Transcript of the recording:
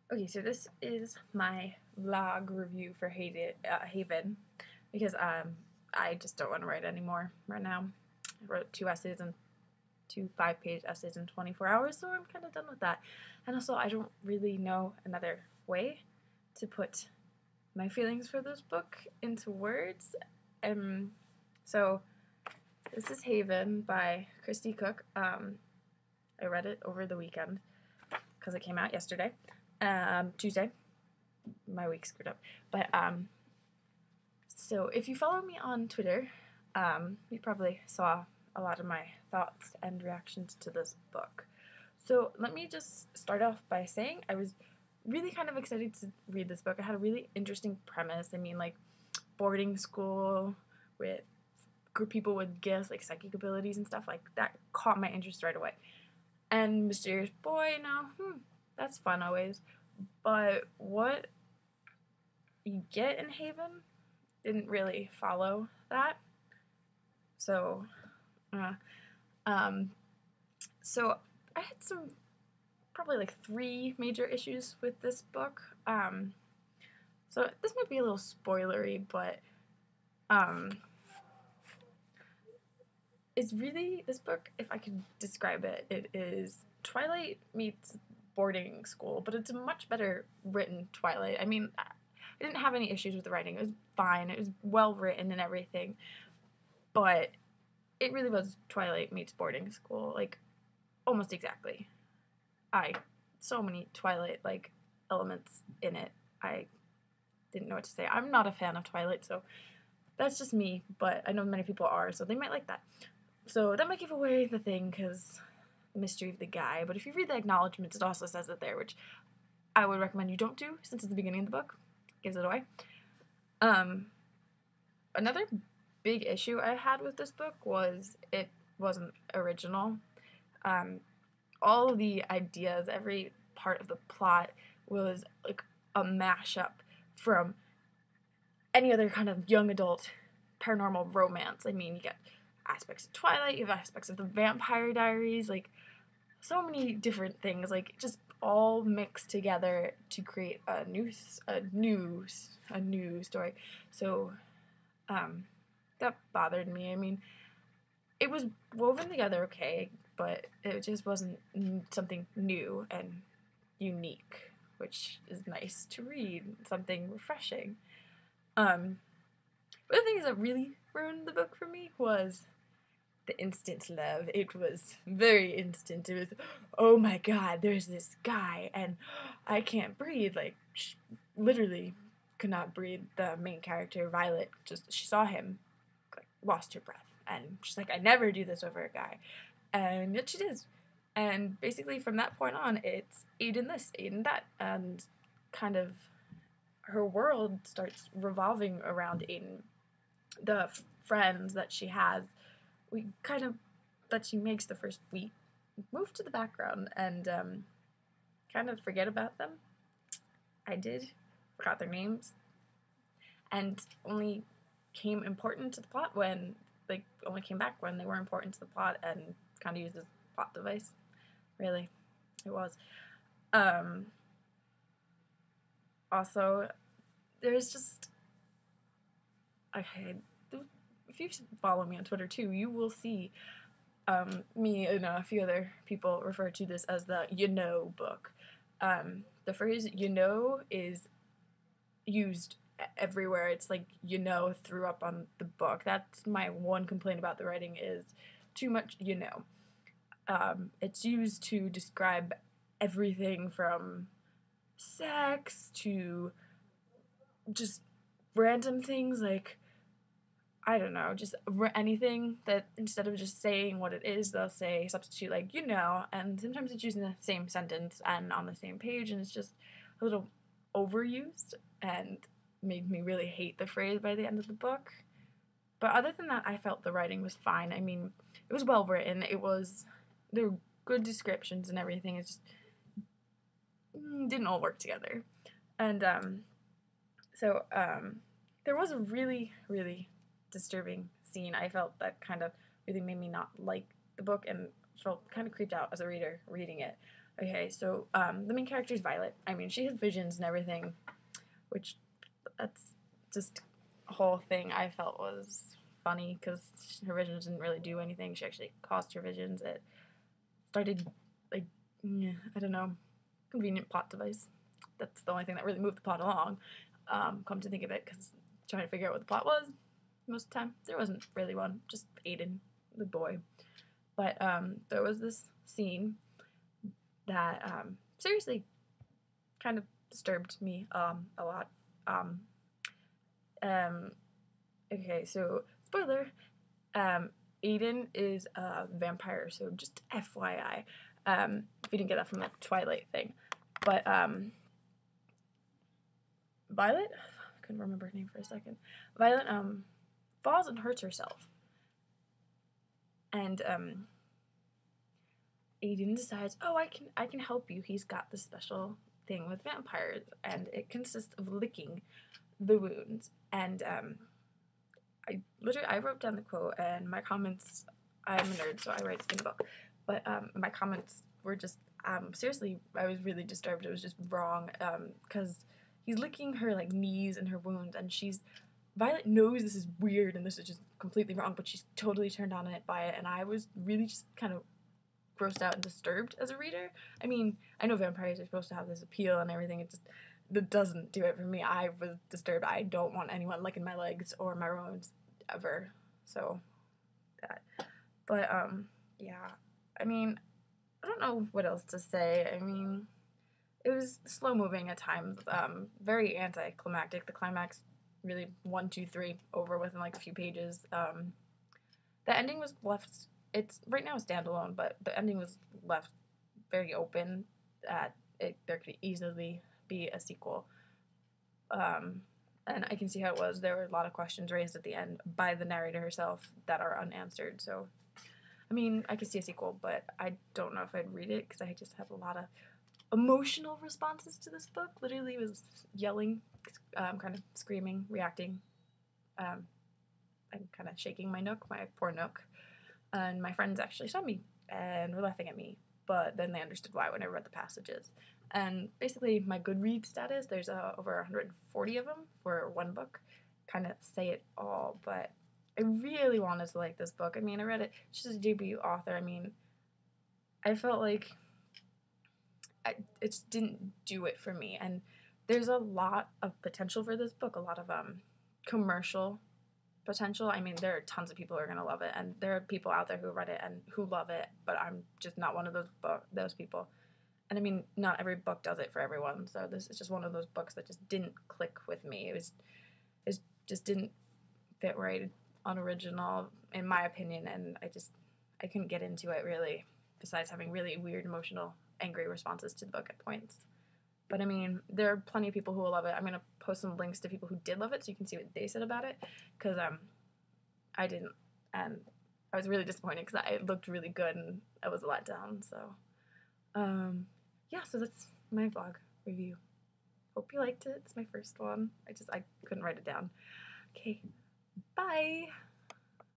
Okay, so this is my vlog review for Haven because I just don't want to write anymore right now. I wrote two 5-page essays in 24 hours, so I'm kind of done with that. And also, I don't really know another way to put my feelings for this book into words. So this is Haven by Kristi Cook. I read it over the weekend because it came out yesterday. Tuesday. My week screwed up. But so if you follow me on Twitter, you probably saw a lot of my thoughts and reactions to this book. So let me just start off by saying I was really kind of excited to read this book. It had a really interesting premise. I mean, like boarding school with people with gifts, like psychic abilities and stuff like that caught my interest right away. And mysterious boy, that's fun always. But what you get in Haven didn't really follow that. So, uh, um, so I had probably like 3 major issues with this book. So this might be a little spoilery, but it's really, this book, if I could describe it, it is Twilight meets boarding school, but it's a much better written Twilight. I mean, I didn't have any issues with the writing. It was fine. It was well written and everything, but it really was Twilight meets boarding school, like almost exactly. So many Twilight like elements in it. I didn't know what to say. I'm not a fan of Twilight, so that's just me, but I know many people are, so they might like that. So that might give away the thing, because the mystery of the guy, but if you read the acknowledgments, it also says it there, which I would recommend you don't do, since it's the beginning of the book. Gives it away. Another big issue I had with this book was it wasn't original. All of the ideas, every part of the plot was like a mashup from any other kind of young adult paranormal romance. I mean, you get aspects of Twilight, you have aspects of the Vampire Diaries, like so many different things, like just all mixed together to create a new story. So that bothered me. I mean, it was woven together okay, but it just wasn't something new and unique, which is nice to read, something refreshing. But the things that really ruined the book for me was the instant love. It was very instant. It was, oh my god, there's this guy, and I can't breathe. Like, literally could not breathe. The main character, Violet, she saw him, like, lost her breath. And she's like, I never do this over a guy. And yet she does. And basically from that point on, it's Aiden this, Aiden that. And kind of her world starts revolving around Aiden. The friends that she has, that she makes the first week, move to the background and kind of forget about them. I did, forgot their names, and only came important to the plot only came back when they were important to the plot and kind of used as a plot device. Really, it was. Also, there's just, okay, if you follow me on Twitter too, you will see me and a few other people refer to this as the book. The phrase is used everywhere. It's like threw up on the book. That's my one complaint about the writing, is too much It's used to describe everything from sex to just random things, like, I don't know, just anything that instead of just saying what it is, they'll substitute, like, and sometimes it's used in the same sentence and on the same page, and it's just a little overused and made me really hate the phrase by the end of the book. But other than that, I felt the writing was fine. I mean, it was well written. There were good descriptions and everything. It just didn't all work together. And there was a really, really disturbing scene. I felt that kind of really made me not like the book and felt kind of creeped out as a reader reading it. Okay, so the main character is Violet. I mean, she has visions and everything, which that's just a whole thing I felt was funny because her visions didn't really do anything. She actually caused her visions. It started like I don't know, convenient plot device. That's the only thing that really moved the plot along. Come to think of it, because trying to figure out what the plot was most of the time, there wasn't really one. Just Aiden, the boy. But there was this scene that seriously kind of disturbed me a lot. Okay, so spoiler, Aiden is a vampire, so just FYI, if you didn't get that from the Twilight thing. But Violet, I couldn't remember her name for a second. Violet falls and hurts herself, and Aiden decides, oh, I can help you. He's got this special thing with vampires, and it consists of licking the wounds. And I wrote down the quote, and my comments. I'm a nerd, so I write in the book. But my comments were just seriously, I was really disturbed. It was just wrong because he's licking her like knees and her wounds, and Violet knows this is weird and this is just completely wrong, but she's totally turned on it by it, and I was really just kind of grossed out and disturbed as a reader. I mean, I know vampires are supposed to have this appeal and everything. It doesn't do it for me. I was disturbed. I don't want anyone licking my legs or my wounds ever. So that. But yeah. I mean, I don't know what else to say. I mean, it was slow moving at times. Very anticlimactic. The climax really 1, 2, 3 over within like a few pages. The ending was left. It's right now a standalone, but the ending was left very open. That there could easily be a sequel. And I can see how it was. There were a lot of questions raised at the end by the narrator herself that are unanswered. So, I mean, I could see a sequel, but I don't know if I'd read it because I just have a lot of emotional responses to this book. Literally was yelling, kind of screaming, reacting, and kind of shaking my nook, my poor nook. And my friends actually saw me and were laughing at me, but then they understood why when I read the passages. And basically, my Goodreads status, there's over 140 of them for one book, kind of say it all, but I really wanted to like this book. I mean, I read it, she's a debut author. I mean, I felt like it just didn't do it for me. And there's a lot of potential for this book, a lot of commercial potential. I mean, there are tons of people who are going to love it, and there are people out there who read it and who love it, but I'm just not one of those people. And I mean, not every book does it for everyone, so this is just one of those books that just didn't click with me. It just didn't fit right on original, in my opinion, and I couldn't get into it really, besides having really weird, emotional, angry responses to the book at points. But I mean, there are plenty of people who will love it. I'm going to post some links to people who did love it so you can see what they said about it, because I didn't, and I was really disappointed because it looked really good and I was let down. So yeah, so that's my vlog review. Hope you liked it. It's my first one. I couldn't write it down. Okay, bye!